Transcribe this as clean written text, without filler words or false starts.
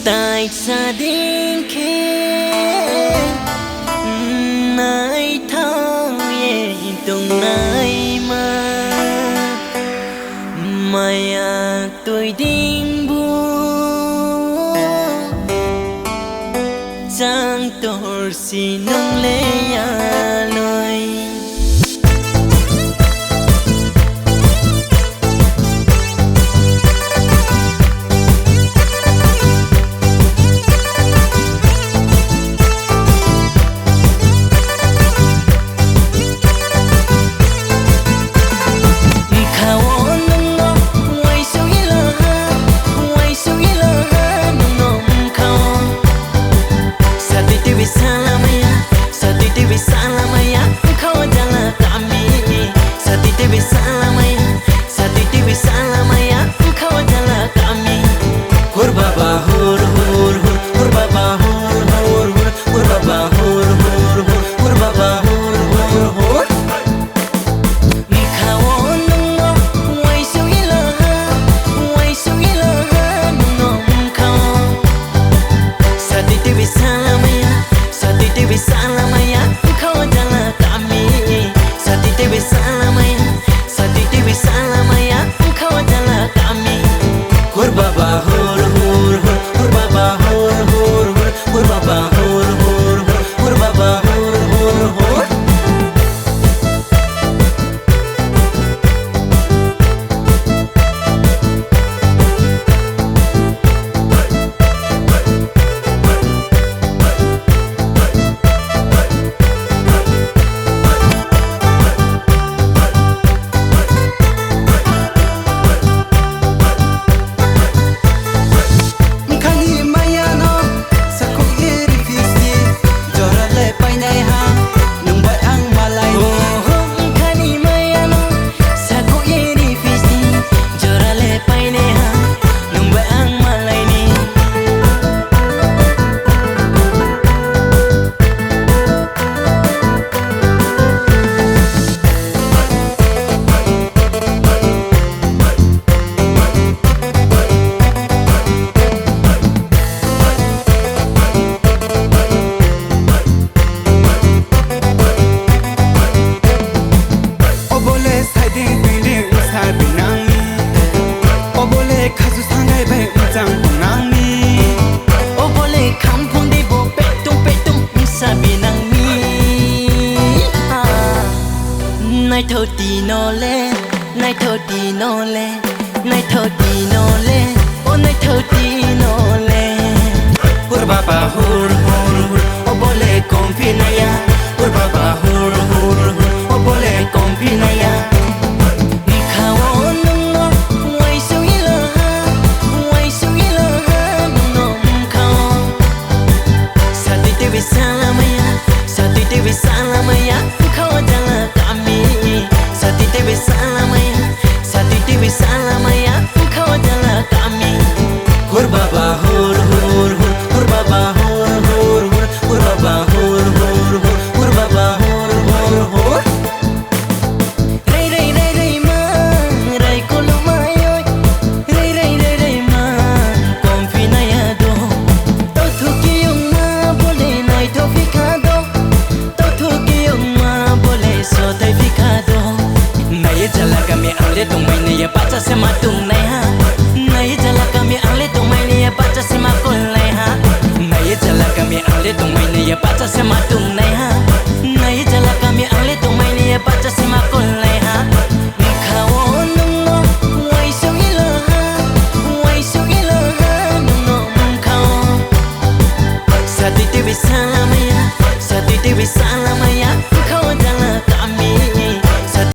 tại gia đình kia nay thao ye tung nay mà maya tôi đinh bu giang tor si nông lê ya lôi nay thơ tì nó lên, nay thơ tì nó lên, nay thơ tì nó lên, ô nay thơ tì nó lên. Hur baba hur hur hur, ô bole con pinaya. Hur baba hur hur hur, ô bole con pinaya.